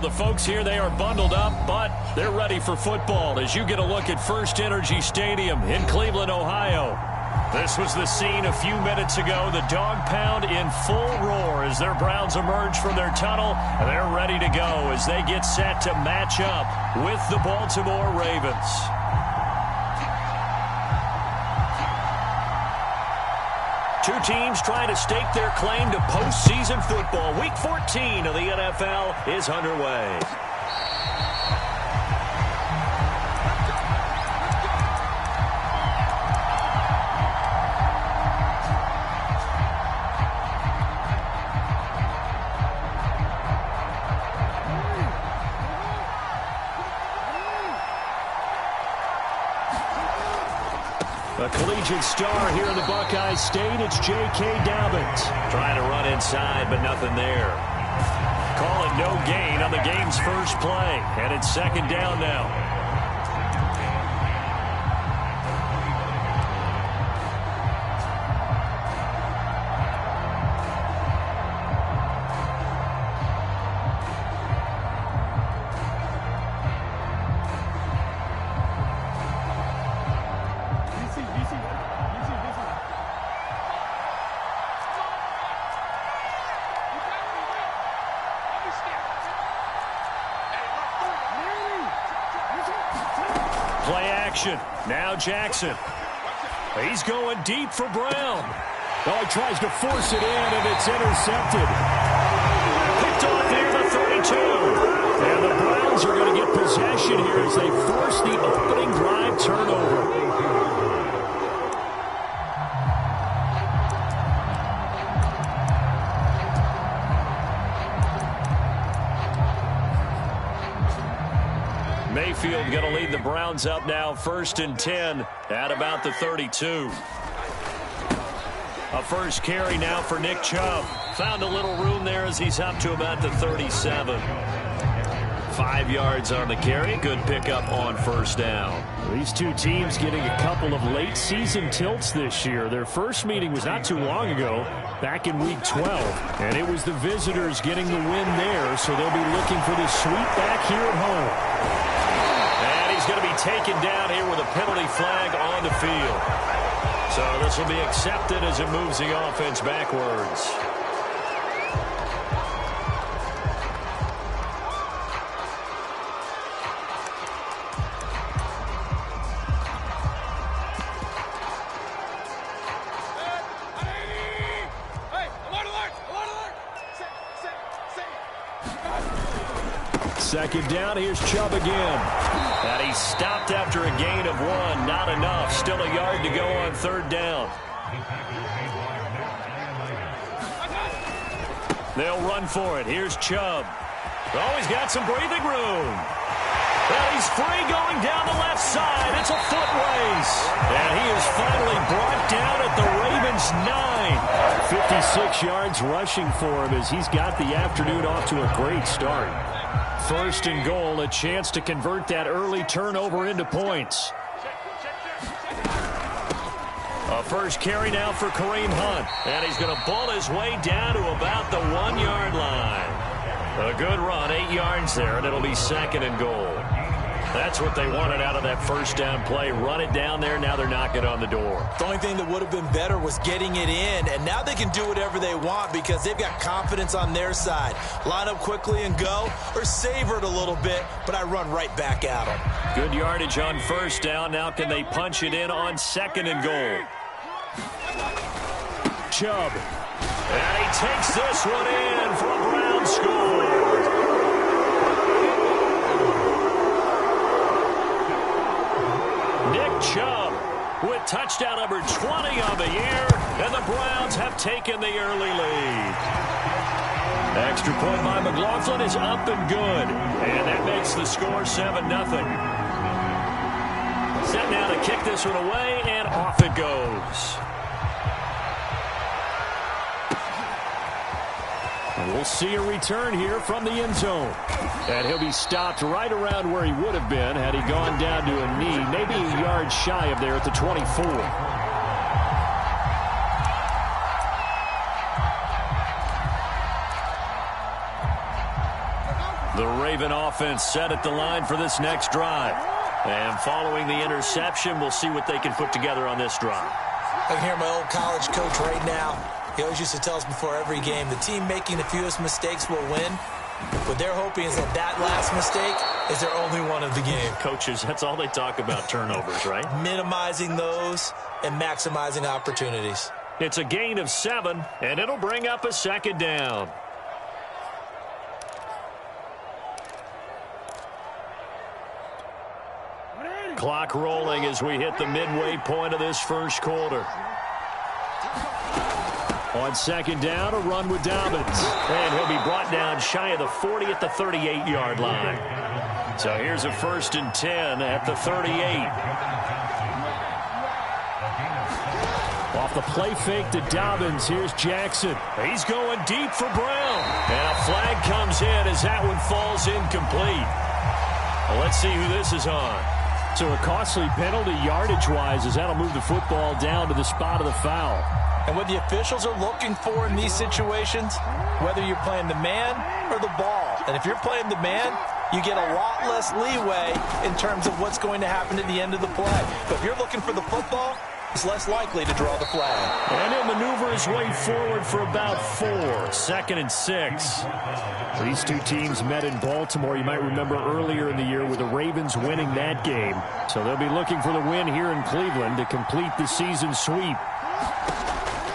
The folks here, they are bundled up, but they're ready for football as you get a look at First Energy Stadium in Cleveland, Ohio. This was the scene a few minutes ago. The dog pound in full roar as their Browns emerge from their tunnel. They're ready to go as they get set to match up with the Baltimore Ravens. Two teams trying to stake their claim to postseason football. Week 14 of the NFL is underway. A collegiate star here in the Buckeye State, it's J.K. Dobbins. Trying to run inside, but nothing there. Call it no gain on the game's first play, and it's second down now. Play action. Now Jackson. He's going deep for Brown. Oh, he tries to force it in, and it's intercepted. Picked off near the 32. And the Browns are going to get possession here as they force the opening drive turnover. Mayfield going to lead the Browns up now, 1st and 10 at about the 32. A first carry now for Nick Chubb. Found a little room there as he's up to about the 37. 5 yards on the carry. Good pickup on first down. These two teams getting a couple of late season tilts this year. Their first meeting was not too long ago, back in week 12. And it was the visitors getting the win there, so they'll be looking for the sweep back here at home. He's going to be taken down here with a penalty flag on the field. So this will be accepted as it moves the offense backwards. Second down, here's Chubb again. And he's stopped after a gain of 1. Not enough. Still a yard to go on third down. They'll run for it. Here's Chubb. Oh, he's got some breathing room. And he's free going down the left side. It's a foot race. And he is finally brought down at the Ravens' 9. 56 yards rushing for him as he's got the afternoon off to a great start. 1st and goal, a chance to convert that early turnover into points. A first carry now for Kareem Hunt. And he's going to ball his way down to about the 1-yard line. A good run, 8 yards there, and it'll be 2nd and goal. That's what they wanted out of that first down play. Run it down there. Now they're knocking on the door. The only thing that would have been better was getting it in, and now they can do whatever they want because they've got confidence on their side. Line up quickly and go, or savor it a little bit, but I run right back at them. Good yardage on first down. Now can they punch it in on 2nd and goal? Chubb. And he takes this one in for a Brown score. Nick Chubb with touchdown number 20 on the year, and the Browns have taken the early lead. Extra point by McLaughlin is up and good, and that makes the score 7-0. Set now to kick this one away, and off it goes. We'll see a return here from the end zone. And he'll be stopped right around where he would have been had he gone down to a knee, maybe a yard shy of there at the 24. The Raven offense set at the line for this next drive. And following the interception, we'll see what they can put together on this drive. I can hear my old college coach right now. He always used to tell us before every game, the team making the fewest mistakes will win. What they're hoping is that last mistake is their only one of the game. Coaches, that's all they talk about, turnovers, right? Minimizing those and maximizing opportunities. It's a gain of 7, and it'll bring up a second down. Clock rolling as we hit the midway point of this first quarter. On second down, a run with Dobbins. And he'll be brought down shy of the 40 at the 38-yard line. So here's a 1st and 10 at the 38. Off the play fake to Dobbins, here's Jackson. He's going deep for Brown. And a flag comes in as that one falls incomplete. Well, let's see who this is on. So a costly penalty yardage-wise as that'll move the football down to the spot of the foul. And what the officials are looking for in these situations, whether you're playing the man or the ball. And if you're playing the man, you get a lot less leeway in terms of what's going to happen at the end of the play. But if you're looking for the football, it's less likely to draw the flag. And he'll maneuver his way forward for about 4. 2nd and 6. These two teams met in Baltimore, you might remember earlier in the year, with the Ravens winning that game. So they'll be looking for the win here in Cleveland to complete the season sweep.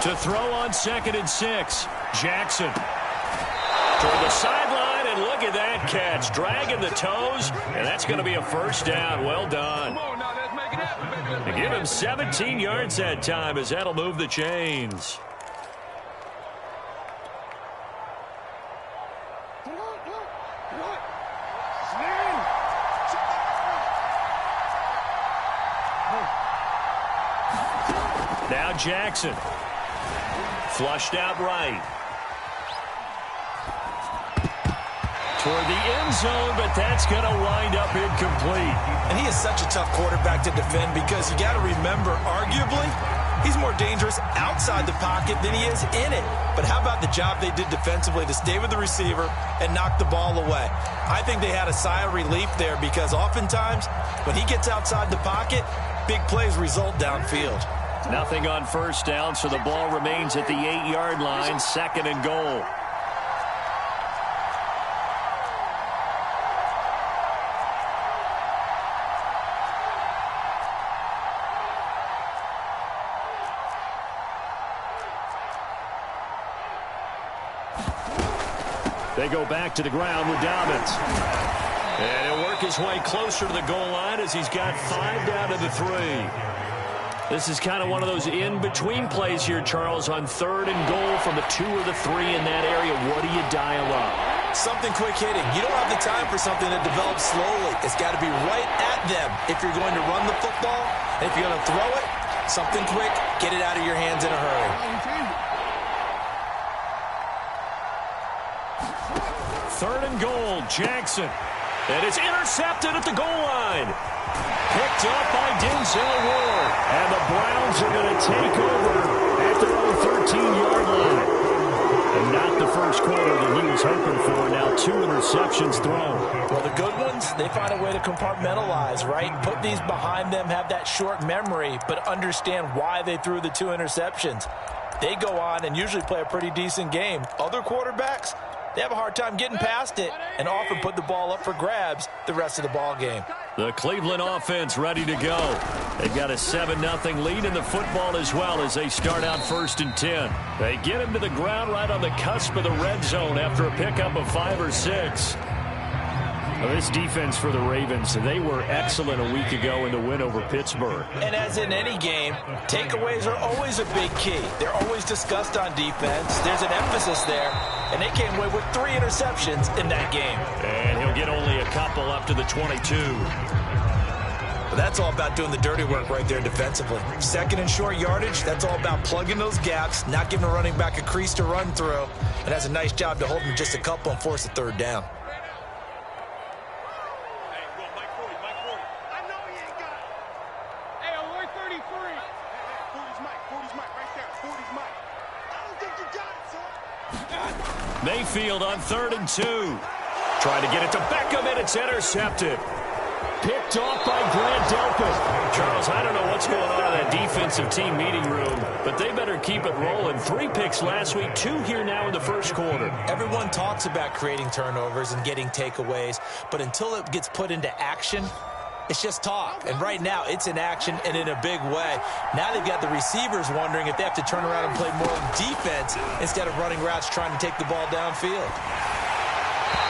To throw on 2nd and 6. Jackson. Toward the sideline, and look at that catch. Dragging the toes, and that's going to be a 1st down. Well done. To give him 17 yards that time as that'll move the chains. Now Jackson. Flushed out right. Toward the end zone, but that's going to wind up incomplete. And he is such a tough quarterback to defend because you got to remember, arguably, he's more dangerous outside the pocket than he is in it. But how about the job they did defensively to stay with the receiver and knock the ball away? I think they had a sigh of relief there because oftentimes when he gets outside the pocket, big plays result downfield. Nothing on 1st down, so the ball remains at the 8-yard line, 2nd and goal. They go back to the ground with Dobbins. And he'll work his way closer to the goal line as he's got 5 down to the 3. This is kind of one of those in-between plays here, Charles, on 3rd and goal from the 2 or the 3 in that area. What do you dial up? Something quick hitting. You don't have the time for something that develops slowly. It's got to be right at them if you're going to run the football. And if you're going to throw it, something quick, get it out of your hands in a hurry. 3rd and goal, Jackson. And it's intercepted at the goal line. Picked up by Denzel Ward. And the Browns are going to take over at their own 13-yard line. And not the first quarter that he was hoping for. Now 2 interceptions thrown. Well, the good ones, they find a way to compartmentalize, right? Put these behind them, have that short memory, but understand why they threw the 2 interceptions. They go on and usually play a pretty decent game. Other quarterbacks, they have a hard time getting past it and often put the ball up for grabs the rest of the ball game. The Cleveland offense ready to go. They've got a 7-0 lead in the football as well as they start out 1st and 10. They get him to the ground right on the cusp of the red zone after a pickup of 5 or 6. Well, this defense for the Ravens, they were excellent a week ago in the win over Pittsburgh. And as in any game, takeaways are always a big key. They're always discussed on defense. There's an emphasis there, and they came away with 3 interceptions in that game. And he'll get only a couple up to the 22. But that's all about doing the dirty work right there defensively. 2nd and short yardage, that's all about plugging those gaps, not giving a running back a crease to run through, and that's a nice job to hold him just a couple and force a 3rd down. Mayfield on 3rd and 2. Trying to get it to Beckham, and it's intercepted. Picked off by Grant Delpit. Charles, I don't know what's going on in that defensive team meeting room, but they better keep it rolling. 3 picks last week, 2 here now in the first quarter. Everyone talks about creating turnovers and getting takeaways, but until it gets put into action, it's just talk. And right now, it's in action and in a big way. Now they've got the receivers wondering if they have to turn around and play more defense instead of running routes trying to take the ball downfield.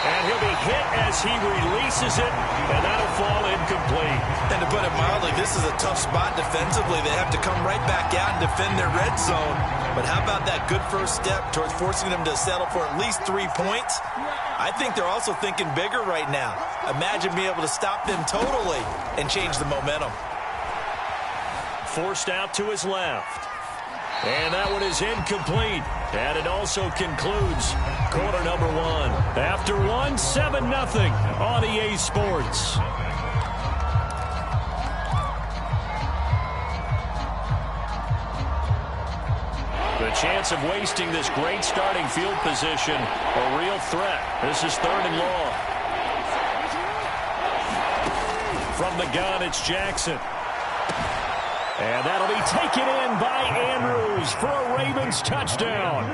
And he'll be hit as he releases it, and that'll fall incomplete. And to put it mildly, this is a tough spot defensively. They have to come right back out and defend their red zone. But how about that good first step towards forcing them to settle for at least 3 points? I think they're also thinking bigger right now. Imagine being able to stop them totally and change the momentum. Forced out to his left. And that one is incomplete. And it also concludes quarter number 1. After 1, 7-0 on EA Sports. The chance of wasting this great starting field position, a real threat. This is 3rd and long. From the gun, it's Jackson. And that'll be taken in by Andrews for a Ravens touchdown.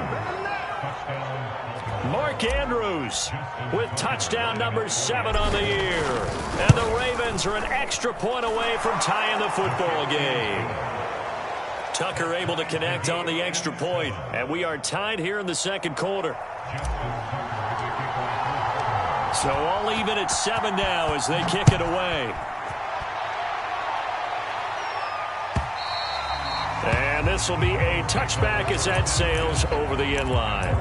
Mark Andrews with touchdown number 7 on the year. And the Ravens are an extra point away from tying the football game. Tucker able to connect on the extra point, and we are tied here in the second quarter. So all even at 7 now as they kick it away. And this will be a touchback as that sails over the end line.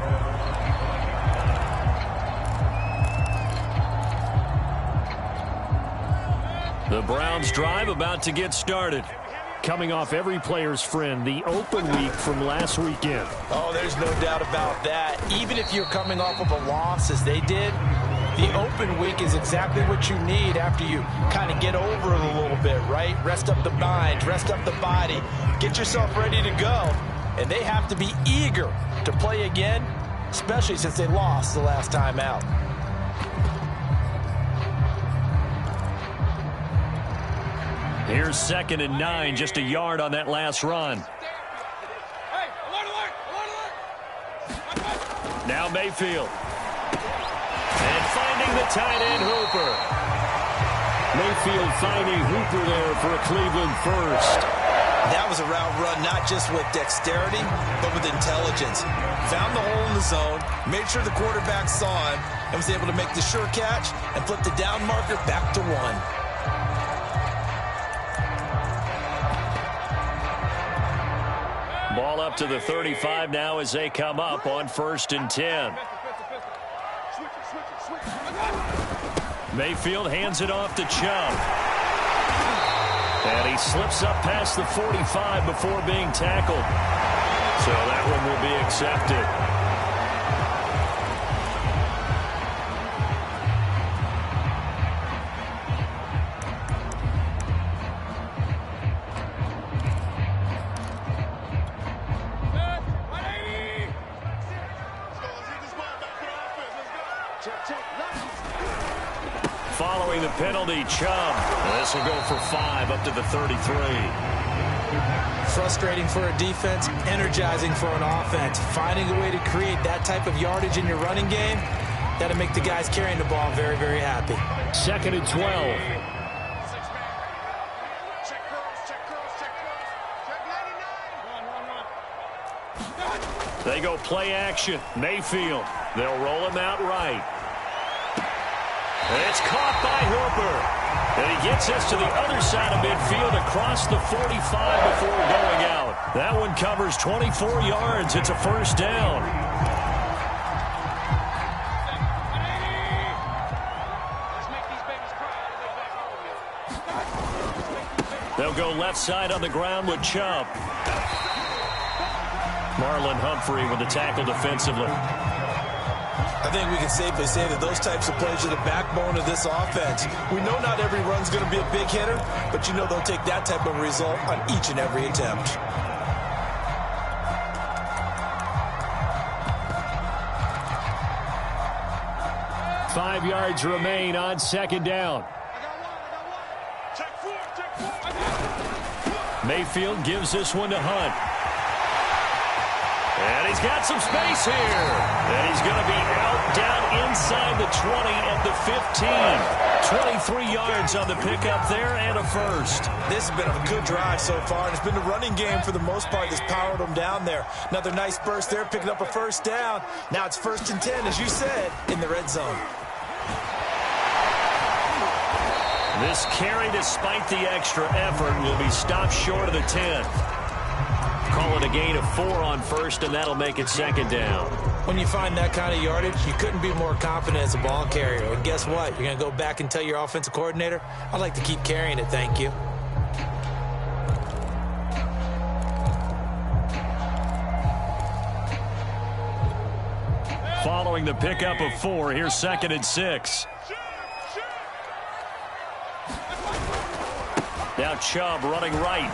The Browns drive about to get started. Coming off every player's friend, the open week from last weekend. Oh, there's no doubt about that. Even if you're coming off of a loss as they did, the open week is exactly what you need after you kind of get over it a little bit, right? Rest up the mind, rest up the body, get yourself ready to go. And they have to be eager to play again, especially since they lost the last time out. Here's 2nd and 9, just a yard on that last run. Now Mayfield. And finding the tight end Hooper. Mayfield finding Hooper there for a Cleveland first. That was a route run not just with dexterity, but with intelligence. Found the hole in the zone, made sure the quarterback saw him, and was able to make the sure catch and flip the down marker back to 1. Ball up to the 35 now as they come up on 1st and 10. Mayfield hands it off to Chubb. And he slips up past the 45 before being tackled. So that one will be accepted. Following the penalty, Chubb. This will go for 5 up to the 33. Frustrating for a defense, energizing for an offense. Finding a way to create that type of yardage in your running game, that'll make the guys carrying the ball very, very happy. 2nd and 12. They go play action. Mayfield. They'll roll him out right. And it's caught by Hooper. And he gets us to the other side of midfield across the 45 before going out. That one covers 24 yards. It's a first down. They'll go left side on the ground with Chubb. Marlon Humphrey with the tackle defensively. I think we can safely say that those types of plays are the backbone of this offense. We know not every run's going to be a big hitter, but you know they'll take that type of result on each and every attempt. 5 yards remain on second down. Mayfield gives this one to Hunt. And he's got some space here. And he's going to be out down inside the 20 at the 15. 23 yards on the pickup there and a first. This has been a good drive so far, and it's been the running game for the most part that's powered them down there. Another nice burst there, picking up a first down. Now it's 1st and 10, as you said, in the red zone. This carry, despite the extra effort, will be stopped short of the 10. Call it a gain of 4 on first, and that'll make it second down. When you find that kind of yardage, you couldn't be more confident as a ball carrier. And guess what? You're going to go back and tell your offensive coordinator, I'd like to keep carrying it, thank you. Following the pickup of 4, here's 2nd and 6. Now Chubb running right.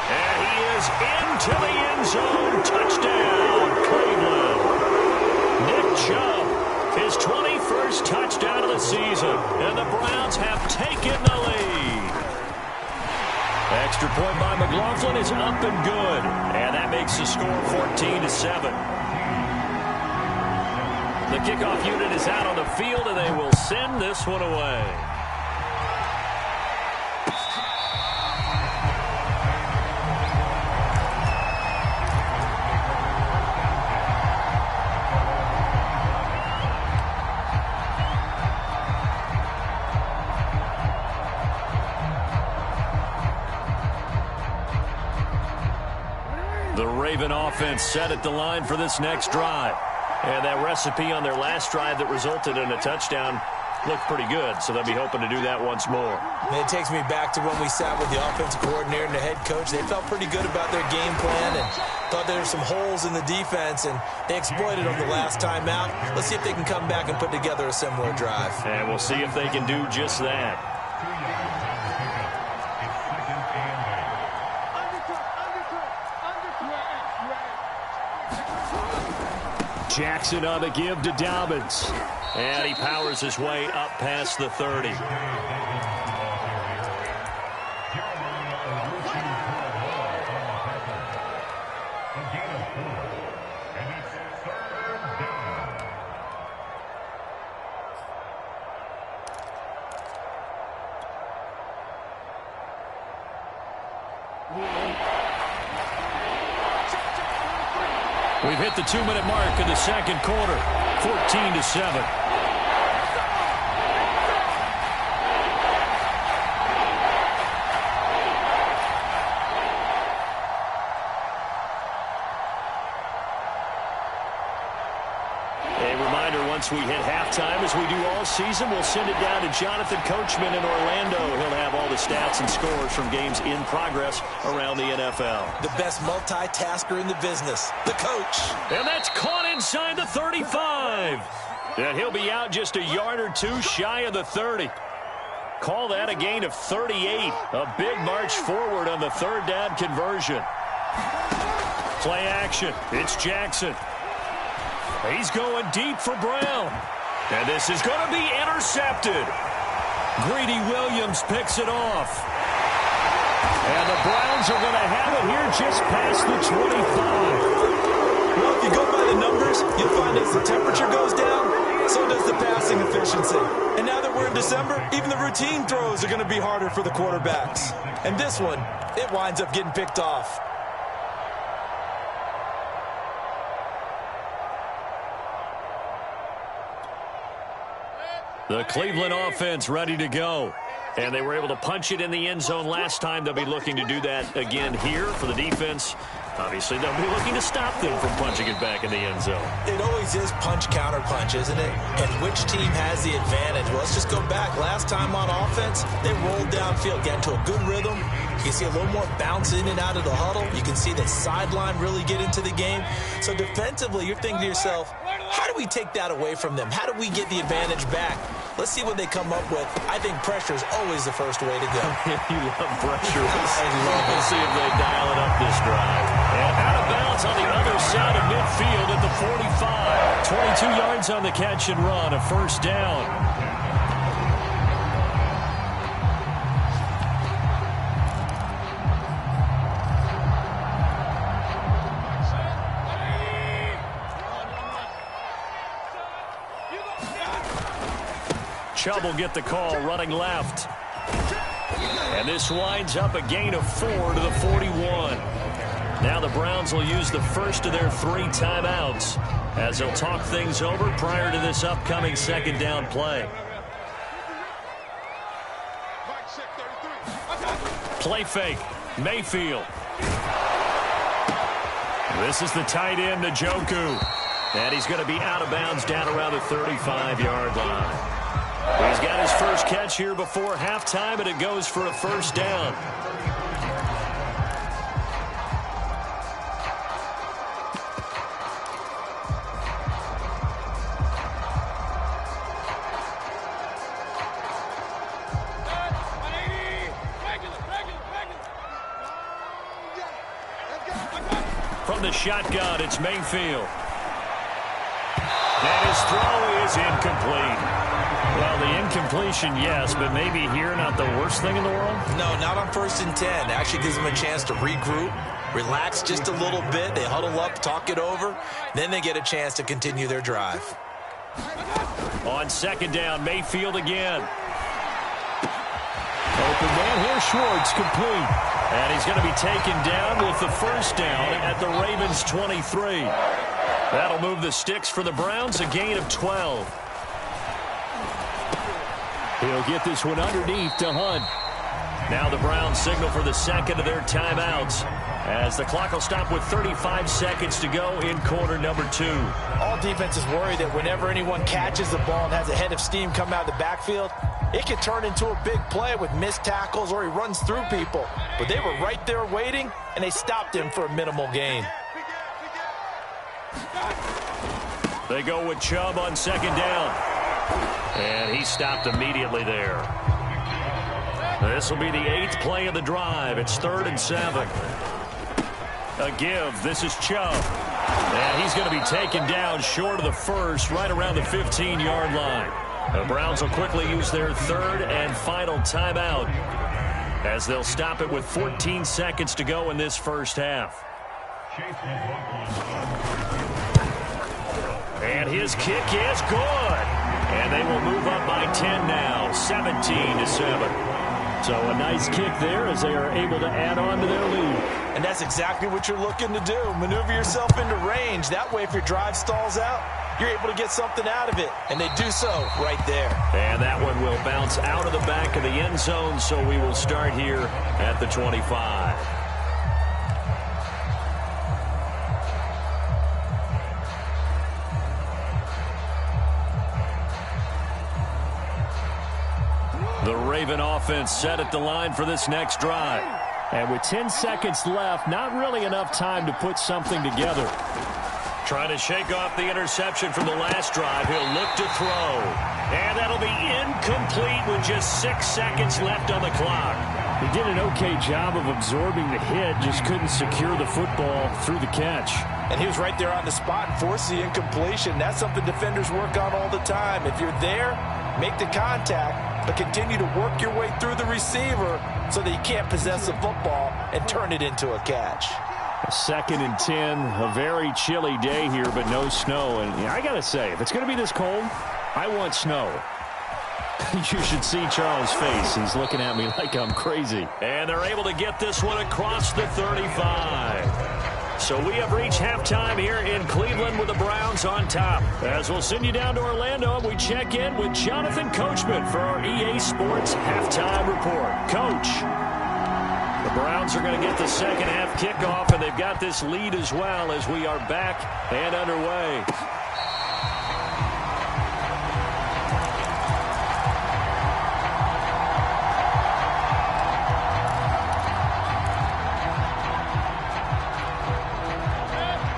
And he is into the end zone. Touchdown, Cleveland. Nick Chubb, his 21st touchdown of the season. And the Browns have taken the lead. Extra point by McLaughlin is up and good. And that makes the score 14-7. The kickoff unit is out on the field, and they will send this one away. The Raven offense set at the line for this next drive. And that recipe on their last drive that resulted in a touchdown looked pretty good, so they'll be hoping to do that once more. And it takes me back to when we sat with the offensive coordinator and the head coach. They felt pretty good about their game plan and thought there were some holes in the defense, and they exploited them the last time out. Let's see if they can come back and put together a similar drive. And we'll see if they can do just that. Jackson on the give to Dobbins. And he powers his way up past the 30. We've hit the 2-minute mark in the second quarter, 14-7. Once we hit halftime, as we do all season, we'll send it down to Jonathan Coachman in Orlando. He'll have all the stats and scores from games in progress around the NFL. The best multitasker in the business, the coach. And that's caught inside the 35. And he'll be out just a yard or two shy of the 30. Call that a gain of 38. A big march forward on the third down conversion. Play action. It's Jackson. He's going deep for Brown. And this is going to be intercepted. Greedy Williams picks it off. And the Browns are going to have it here just past the 25. Well, if you go by the numbers, you'll find as the temperature goes down, so does the passing efficiency. And now that we're in December, even the routine throws are going to be harder for the quarterbacks. And this one, it winds up getting picked off. The Cleveland offense ready to go. And they were able to punch it in the end zone last time. They'll be looking to do that again here for the defense. Obviously, they'll be looking to stop them from punching it back in the end zone. It always is punch-counter-punch, isn't it? And which team has the advantage? Well, let's just go back. Last time on offense, they rolled downfield, got into a good rhythm. You can see a little more bounce in and out of the huddle. You can see the sideline really get into the game. So defensively, you're thinking to yourself, how do we take that away from them? How do we get the advantage back? Let's see what they come up with. I think pressure is always the first way to go. You love pressure. I love it. We'll see if they dial it up this drive. And out of bounds on the other side of midfield at the 45. 22 yards on the catch and run, a first down. Chubb will get the call running left. And this winds up a gain of 4 to the 41. Now the Browns will use the first of their 3 timeouts as they'll talk things over prior to this upcoming second down play. Play fake. Mayfield. This is the tight end, Njoku. And he's going to be out of bounds down around the 35-yard line. He's got his first catch here before halftime, and it goes for a first down. From the shotgun, it's Mayfield. And his throw is incomplete. Well, the incompletion, yes, but maybe here not the worst thing in the world? No, not on 1st and 10. Actually gives them a chance to regroup, relax just a little bit. They huddle up, talk it over. Then they get a chance to continue their drive. On second down, Mayfield again. Open man here, Schwartz, complete. And he's going to be taken down with the first down at the Ravens' 23. That'll move the sticks for the Browns, a gain of 12. He'll get this one underneath to Hunt. Now the Browns signal for the second of their timeouts as the clock will stop with 35 seconds to go in quarter number 2. All defenses worry that whenever anyone catches the ball and has a head of steam come out of the backfield, it can turn into a big play with missed tackles or he runs through people. But they were right there waiting, and they stopped him for a minimal gain. They go with Chubb on second down. And he stopped immediately there. This will be the 8th play of the drive. It's 3rd and 7. A give. This is Chubb. And he's going to be taken down short of the first, right around the 15-yard line. The Browns will quickly use their 3rd and final timeout as they'll stop it with 14 seconds to go in this first half. And his kick is good. And they will move up by 10 now, 17-7. So a nice kick there as they are able to add on to their lead. And that's exactly what you're looking to do. Maneuver yourself into range. That way, if your drive stalls out, you're able to get something out of it. And they do so right there. And that one will bounce out of the back of the end zone, so we will start here at the 25. The Raven offense set at the line for this next drive. And with 10 seconds left, not really enough time to put something together. Trying to shake off the interception from the last drive. He'll look to throw. And that'll be incomplete with just 6 seconds left on the clock. He did an okay job of absorbing the hit, just couldn't secure the football through the catch. And he was right there on the spot and forced the incompletion. That's something defenders work on all the time. If you're there, make the contact, but continue to work your way through the receiver so that you can't possess the football and turn it into a catch. 2nd and 10, a very chilly day here, but no snow. And I got to say, if it's going to be this cold, I want snow. You should see Charles' face. He's looking at me like I'm crazy. And they're able to get this one across the 35. So we have reached halftime here in Cleveland with the Browns on top. As we'll send you down to Orlando, and we check in with Jonathan Coachman for our EA Sports Halftime Report. Coach, the Browns are going to get the second half kickoff, and they've got this lead as well as we are back and underway.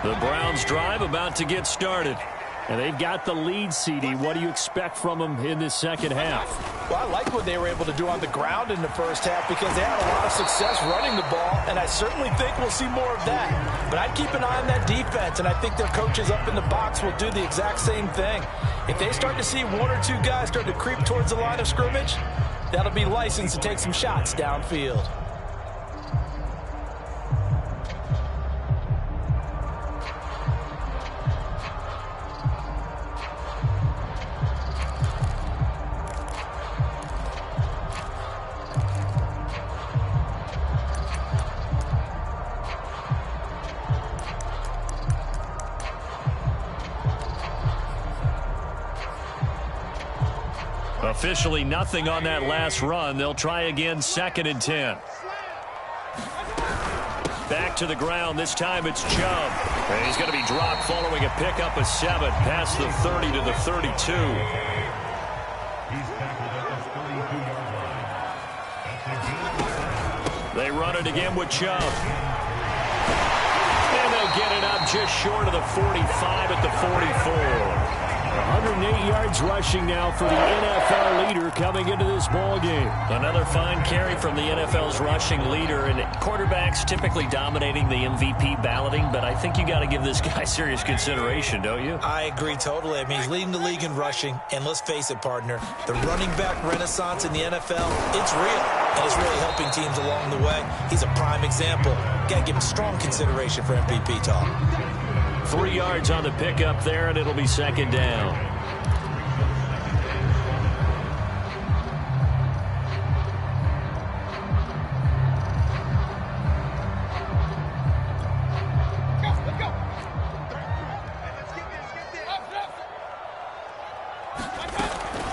The Browns drive about to get started. And they've got the lead, CD. What do you expect from them in this second half? Well, I like what they were able to do on the ground in the first half because they had a lot of success running the ball, and I certainly think we'll see more of that. But I'd keep an eye on that defense, and I think their coaches up in the box will do the exact same thing. If they start to see one or two guys start to creep towards the line of scrimmage, that'll be licensed to take some shots downfield. Officially nothing on that last run. They'll try again, 2nd and 10. Back to the ground. This time it's Chubb. And he's going to be dropped following a pickup of 7 past the 30 to the 32. They run it again with Chubb. And they'll get it up just short of the 45 at the 44. 108 yards rushing now for the NFL leader coming into this ball game. Another fine carry from the NFL's rushing leader, and quarterbacks typically dominating the MVP balloting, but I think you got to give this guy serious consideration, don't you? I agree totally. I mean, he's leading the league in rushing, and let's face it, partner, the running back renaissance in the NFL, it's real, and it's really helping teams along the way. He's a prime example. Got to give him strong consideration for MVP talk. 3 yards on the pickup there, and it'll be 2nd down.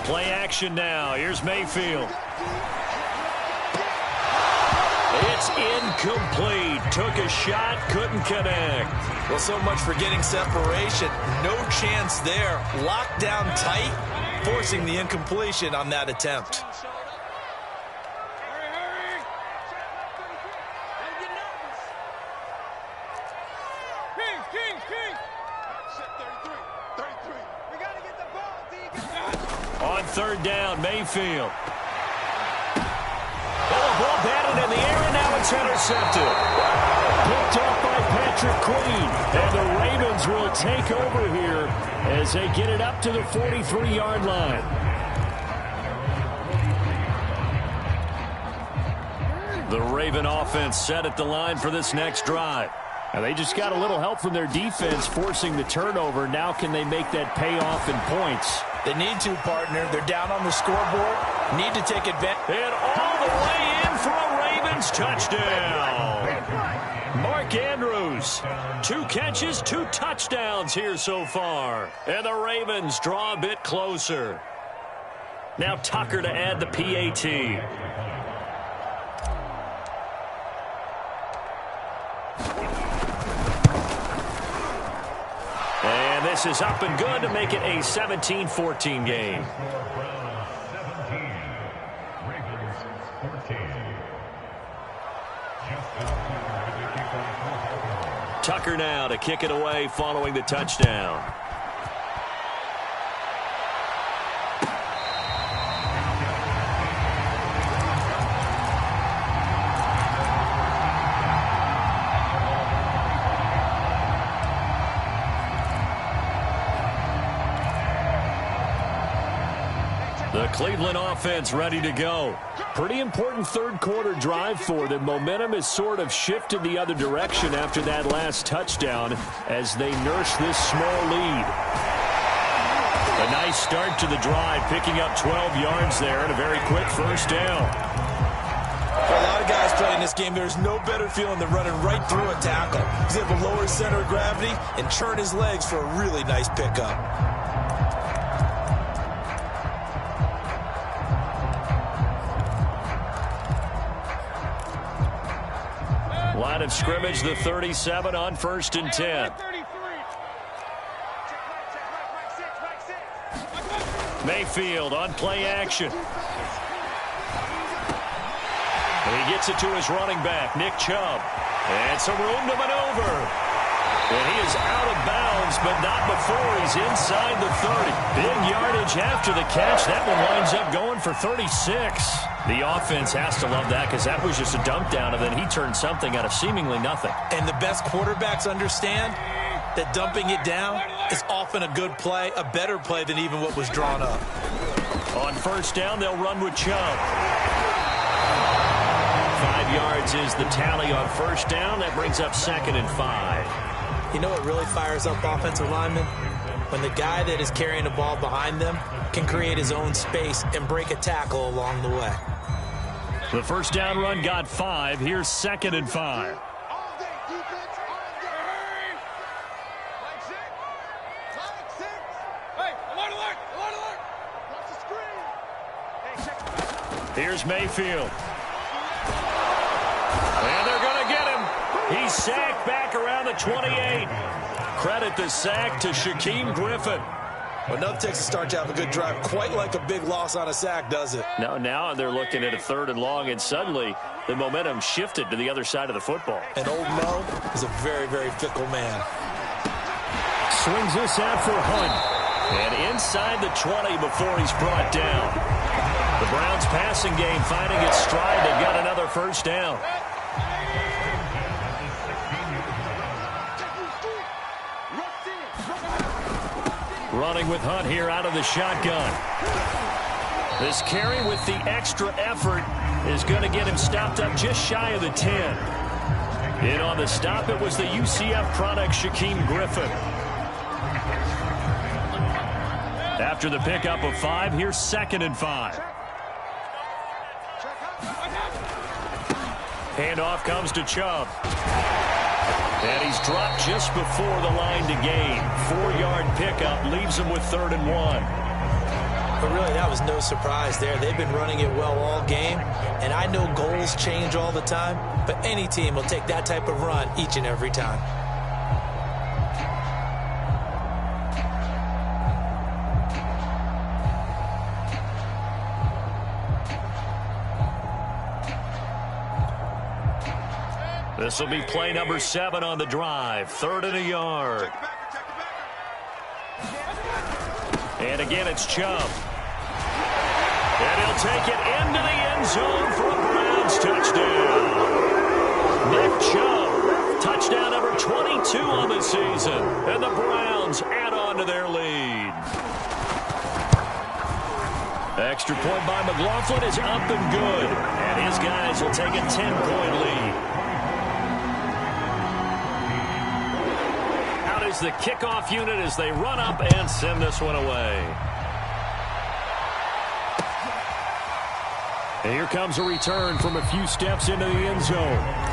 Play action now. Here's Mayfield. It's incomplete. Took a shot, couldn't connect. Well, so much for getting separation. No chance there. Locked down tight, forcing the incompletion on that attempt. On 3rd down, Mayfield. Ball batted in the air, and now it's intercepted. Picked off by Patrick Queen. And the Ravens will take over here as they get it up to the 43-yard line. The Raven offense set at the line for this next drive. Now they just got a little help from their defense forcing the turnover. Now can they make that payoff in points? They need to, partner. They're down on the scoreboard. Need to take advantage. And all the way in for a Ravens touchdown. Mark Andrews, 2 catches, 2 touchdowns here so far. And the Ravens draw a bit closer. Now Tucker to add the PAT. And this is up and good to make it a 17-14 game. Tucker now to kick it away following the touchdown. The Cleveland offense ready to go. Pretty important 3rd quarter drive for them. Momentum has sort of shifted the other direction after that last touchdown as they nurse this small lead. A nice start to the drive, picking up 12 yards there and a very quick 1st down. For a lot of guys playing this game, there's no better feeling than running right through a tackle. He's able to lower his center of gravity and churn his legs for a really nice pickup. Line of scrimmage, the 37 on 1st and 10. Mayfield on play action. And he gets it to his running back, Nick Chubb. And some room to maneuver. And he is out of bounds, but not before he's inside the 30. Big yardage after the catch. That one winds up going for 36. The offense has to love that because that was just a dump down, and then he turned something out of seemingly nothing. And the best quarterbacks understand that dumping it down is often a good play, a better play than even what was drawn up. On first down, they'll run with Chubb. 5 yards is the tally on first down. That brings up 2nd and 5. You know what really fires up offensive linemen? When the guy that is carrying the ball behind them can create his own space and break a tackle along the way. The first down run got 5. Here's 2nd and 5. Here's Mayfield. And they're going to get him. He's sacked back around the 28. Credit the sack to Shaquem Griffin. Well, no Texas start to have a good drive, quite like a big loss on a sack, does it? No, now they're looking at a 3rd and long, and suddenly the momentum shifted to the other side of the football. And old Mo is a very, very fickle man. Swings this out for Hunt. And inside the 20 before he's brought down. The Browns passing game finding its stride. They've got another first down. Running with Hunt here out of the shotgun. This carry with the extra effort is going to get him stopped up just shy of the 10. In on the stop, it was the UCF product, Shaquem Griffin. After the pickup of 5, here's 2nd and 5. Handoff comes to Chubb. And he's dropped just before the line to gain. 4-yard pickup leaves him with 3rd and 1. But really, that was no surprise there. They've been running it well all game. And I know goals change all the time, but any team will take that type of run each and every time. This will be play number 7 on the drive. 3rd and a yard. And again, it's Chubb. And he'll take it into the end zone for a Browns touchdown. Nick Chubb, touchdown number 22 on the season. And the Browns add on to their lead. Extra point by McLaughlin is up and good. And his guys will take a 10-point lead. Is the kickoff unit as they run up and send this one away. And here comes a return from a few steps into the end zone.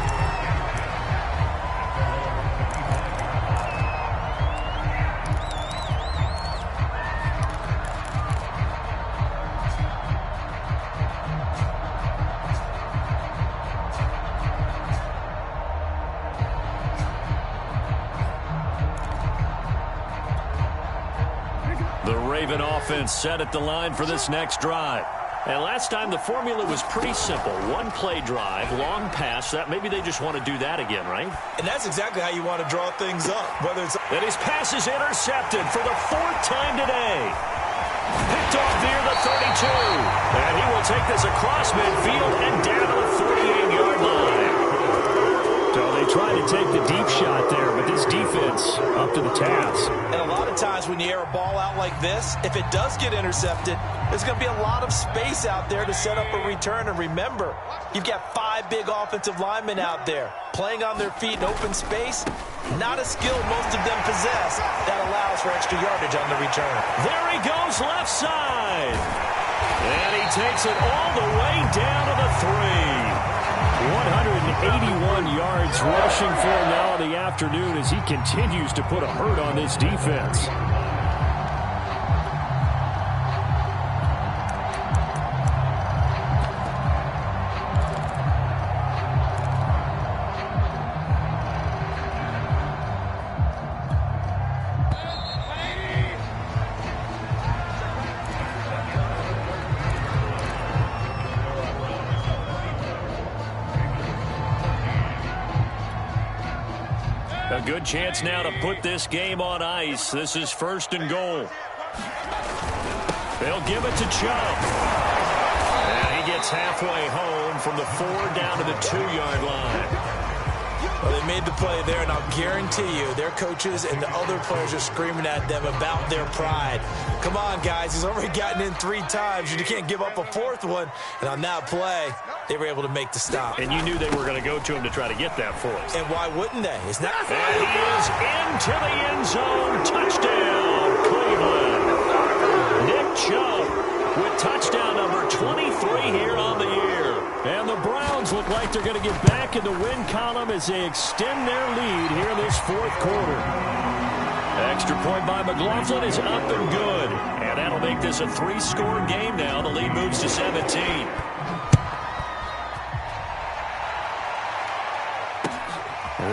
Offense set at the line for this next drive. And last time the formula was pretty simple. 1-play drive, long pass. That maybe they just want to do that again, right? And that's exactly how you want to draw things up. Whether it's and his pass is intercepted for the 4th time today. Picked off near the 32. And he will take this across midfield and down to the 48-yard line. So they tried to take the deep shot there, but this defense up to the task. And a lot of times when you air a ball out like this, if it does get intercepted, there's going to be a lot of space out there to set up a return. And remember, you've got 5 big offensive linemen out there playing on their feet in open space. Not a skill most of them possess that allows for extra yardage on the return. There he goes left side. And he takes it all the way down to the 3. 181 yards rushing for him now in the afternoon as he continues to put a hurt on this defense. good chance now to put this game on ice. This is 1st and goal. They'll give it to Chubb. And he gets halfway home from the 4 down to the 2-yard line. Well, they made the play there, and I'll guarantee you their coaches and the other players are screaming at them about their pride. Come on, guys. He's already gotten in 3 times. You can't give up a 4th one. And on that play, they were able to make the stop. And you knew they were going to go to him to try to get that 4th. And why wouldn't they? It's not. And he is into the end zone. Touchdown, Cleveland. Nick Chubb with touchdown number 23 here on the year. And the Browns look like they're going to get back in the win column as they extend their lead here in this 4th quarter. Extra point by McLaughlin is up and good. And that'll make this a 3-score game now. The lead moves to 17.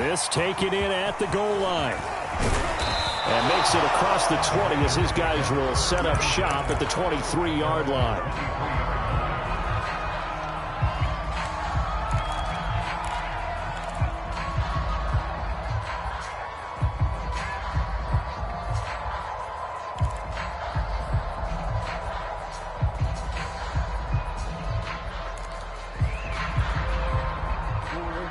This taken in at the goal line. And makes it across the 20 as his guys will set up shop at the 23-yard line.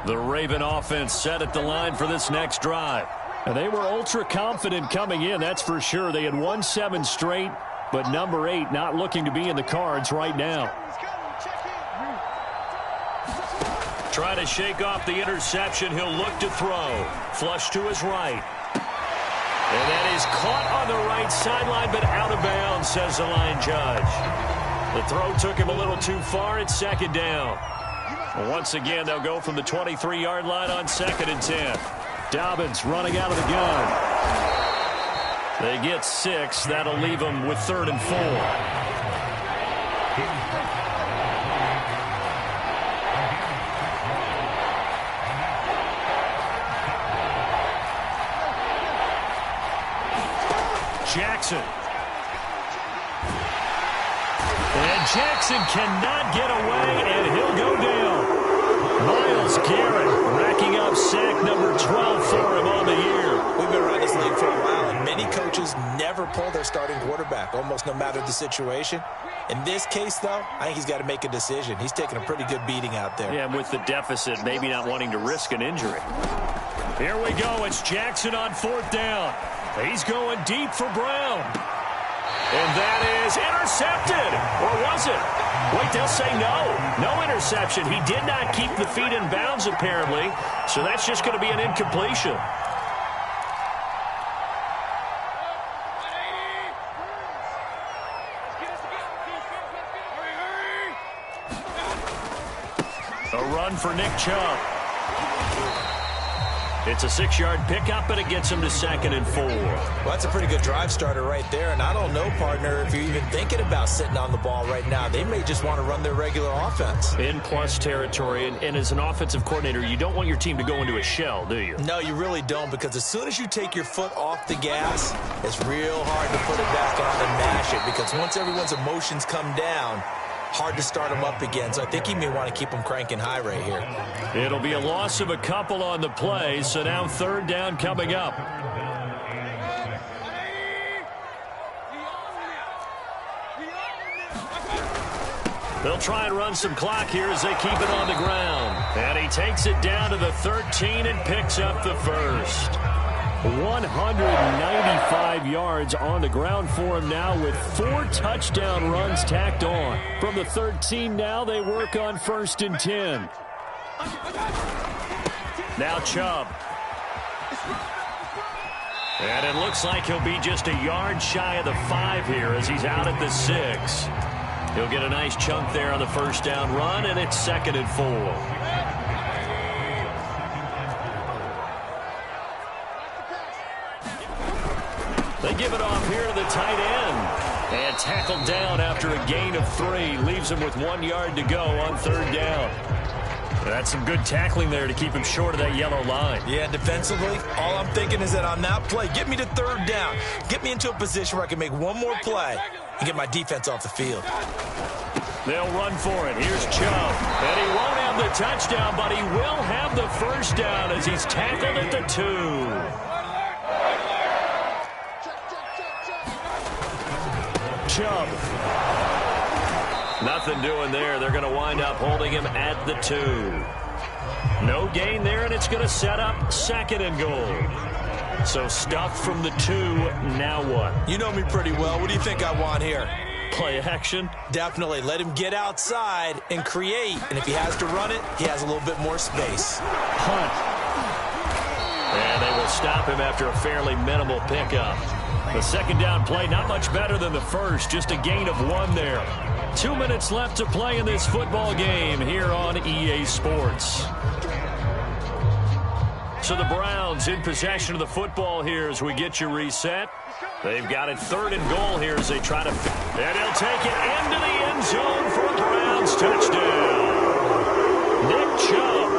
The Raven offense set at the line for this next drive. And they were ultra confident coming in, that's for sure. They had won 7 straight, but number 8 not looking to be in the cards right now. Try to shake off the interception. He'll look to throw. Flush to his right. And that is caught on the right sideline, but out of bounds, says the line judge. The throw took him a little too far. It's 2nd down. Once again, they'll go from the 23-yard line on 2nd and 10. Dobbins running out of the gun. They get 6. That'll leave them with 3rd and 4. Jackson. And Jackson cannot get away, and he'll go down. Myles Garrett racking up sack number 12 for him on the year. We've been around this league for a while, and many coaches never pull their starting quarterback, almost no matter the situation. In this case, though, I think he's got to make a decision. He's taking a pretty good beating out there. Yeah, with the deficit, maybe not wanting to risk an injury. Here we go. It's Jackson on 4th down. He's going deep for Brown. And that is intercepted. Or was it? Wait, they'll say no. No interception. He did not keep the feet in bounds, apparently. So that's just going to be an incompletion. A run for Nick Chubb. It's a 6-yard pickup, and it gets him to 2nd and 4. Well, that's a pretty good drive starter right there. And I don't know, partner, if you're even thinking about sitting on the ball right now. They may just want to run their regular offense. In plus territory, and as an offensive coordinator, you don't want your team to go into a shell, do you? No, you really don't, because as soon as you take your foot off the gas, it's real hard to put it back on and mash it, because once everyone's emotions come down, hard to start them up again. So I think he may want to keep them cranking high right here. It'll be a loss of a couple on the play, so now 3rd down coming up. They'll try and run some clock here as they keep it on the ground. And he takes it down to the 13 and picks up the first. 195 yards on the ground for him now with 4 touchdown runs tacked on. From the 13 now, they work on 1st and 10. Now Chubb. And it looks like he'll be just a yard shy of the 5 here as he's out at the 6. He'll get a nice chunk there on the 1st down run, and it's 2nd and 4. They give it off here to the tight end. And tackled down after a gain of 3. Leaves him with 1 yard to go on 3rd down. That's some good tackling there to keep him short of that yellow line. Yeah, defensively, all I'm thinking is that on that play, get me to 3rd down. Get me into a position where I can make one more play and get my defense off the field. They'll run for it. Here's Chubb. And he won't have the touchdown, but he will have the first down as he's tackled at the 2. Chubb. Nothing doing there. They're going to wind up holding him at the 2. No gain there, and it's going to set up 2nd and goal. So stuffed from the 2. Now what? You know me pretty well. What do you think I want here? Play action? Definitely. Let him get outside and create. And if he has to run it, he has a little bit more space. Hunt. And they will stop him after a fairly minimal pickup. The 2nd down play, not much better than the first. Just a gain of 1 there. 2 minutes left to play in this football game here on EA Sports. So the Browns in possession of the football here as we get you reset. They've got it 3rd and goal here as they try to... And he'll take it into the end zone for a Browns touchdown. Nick Chubb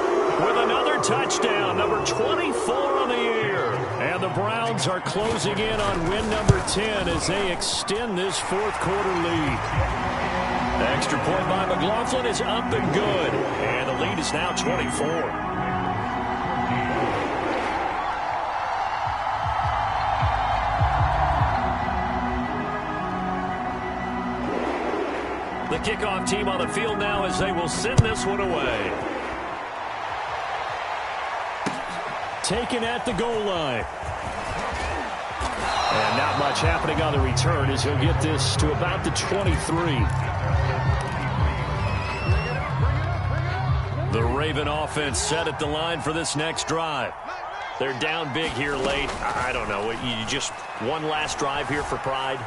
with another touchdown, number 24 on the year. And the Browns are closing in on win number 10 as they extend this 4th quarter lead. The extra point by McLaughlin is up and good. And the lead is now 24. The kickoff team on the field now as they will send this one away. Taken at the goal line. And not much happening on the return as he'll get this to about the 23. The Raven offense set at the line for this next drive. They're down big here late. I don't know. You just one last drive here for pride?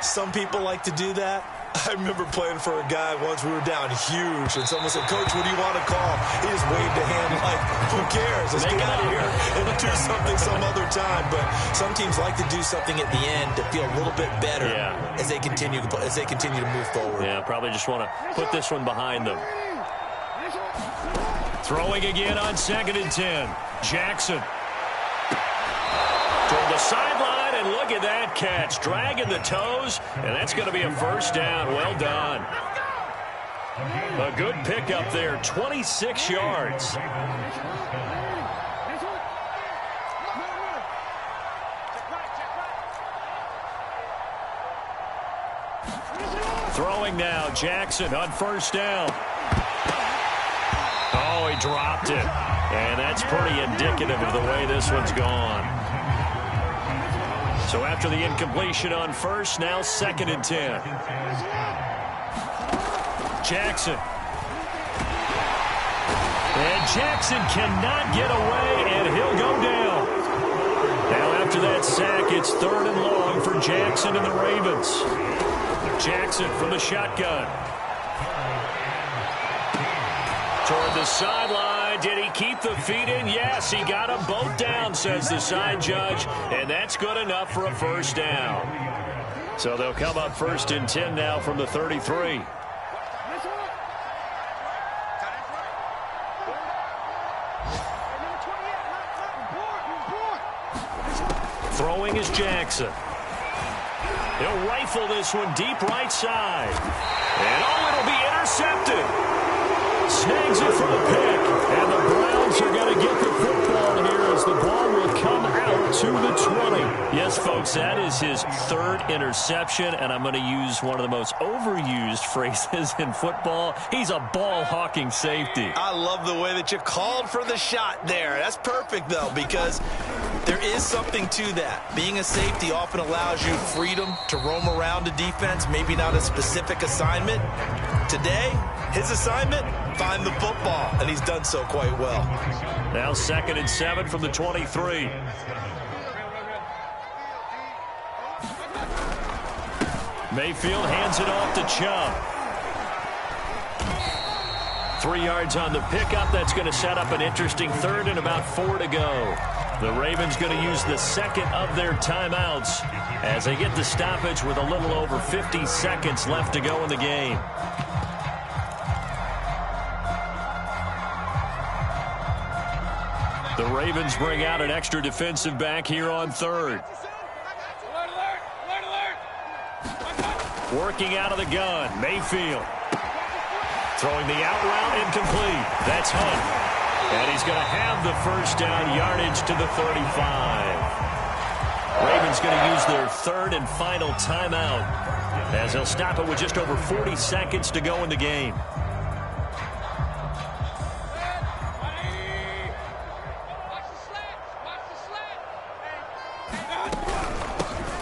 Some people like to do that. I remember playing for a guy once. We were down huge, and someone said, "Coach, what do you want to call?" He just waved a hand like, "Who cares? Let's get out of here and do something some other time." But some teams like to do something at the end to feel a little bit better as they continue to move forward. Yeah, probably just want to put this one behind them. Throwing again on 2nd and 10. Jackson. Toward the sideline, and look at that catch. Dragging the toes, and that's going to be a first down. Well done. A good pickup there, 26 yards. Throwing now, Jackson on 1st down. Oh, he dropped it. And that's pretty indicative of the way this one's gone. So after the incompletion on 1st, now 2nd and 10. Jackson. And Jackson cannot get away, and he'll go down. Now after that sack, it's 3rd and long for Jackson and the Ravens. Jackson from the shotgun. Toward the sideline. Did he keep the feet in? Yes, he got them both down, says the side judge. And that's good enough for a first down. So they'll come up 1st and 10 now from the 33. Throwing is Jackson. He'll rifle this one deep right side. And it'll be intercepted. Snags it for the pick, and the Browns are going to get the football here as the ball will come out to the 20. Yes, folks, that is his 3rd interception, and I'm going to use one of the most overused phrases in football. He's a ball-hawking safety. I love the way that you called for the shot there. That's perfect, though, because there is something to that. Being a safety often allows you freedom to roam around a defense, maybe not a specific assignment. Today, his assignment, find the football, and he's done so quite well. Now 2nd and 7 from the 23. Mayfield hands it off to Chubb. 3 yards on the pickup. That's going to set up an interesting 3rd and about 4 to go. The Ravens going to use the 2nd of their timeouts as they get the stoppage with a little over 50 seconds left to go in the game. The Ravens bring out an extra defensive back here on 3rd. Working out of the gun, Mayfield. Throwing the out route incomplete. That's Hunt. And he's going to have the first down, yardage to the 35. Ravens going to use their third and final timeout as they'll stop it with just over 40 seconds to go in the game.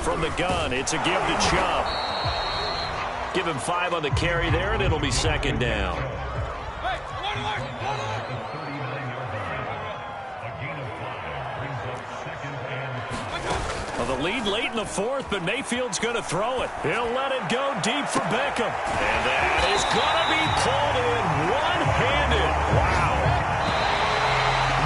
From the gun, it's a give to Chubb. Give him 5 on the carry there, and it'll be second down. Well, the lead late in the fourth, but Mayfield's going to throw it. He'll let it go deep for Beckham. And that is going to be pulled in one-handed. Wow.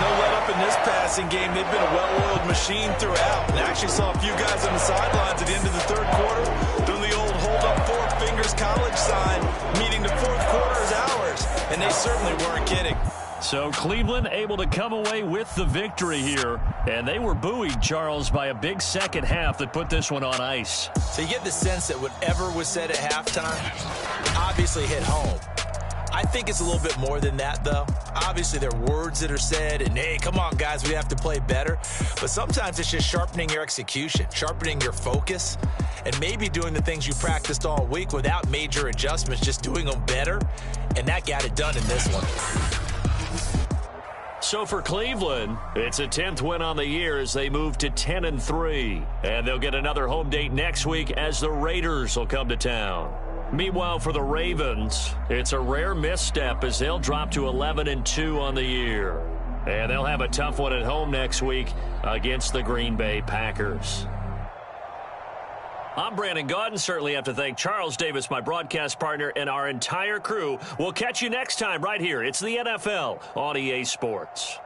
No let up in this passing game. They've been a well-oiled machine throughout. And actually saw a few guys on the sidelines at the end of the third quarter doing the old hold up 4 fingers college sign, meaning the fourth quarter is ours. And they certainly weren't kidding. So Cleveland able to come away with the victory here. And they were buoyed, Charles, by a big second half that put this one on ice. So you get the sense that whatever was said at halftime obviously hit home. I think it's a little bit more than that, though. Obviously, there are words that are said, and, hey, come on, guys, we have to play better. But sometimes it's just sharpening your execution, sharpening your focus, and maybe doing the things you practiced all week without major adjustments, just doing them better. And that got it done in this one. So for Cleveland, it's a 10th win on the year as they move to 10-3. And they'll get another home date next week as the Raiders will come to town. Meanwhile, for the Ravens, it's a rare misstep as they'll drop to 11-2 on the year. And they'll have a tough one at home next week against the Green Bay Packers. I'm Brandon Gaudin. Certainly have to thank Charles Davis, my broadcast partner, and our entire crew. We'll catch you next time right here. It's the NFL on EA Sports.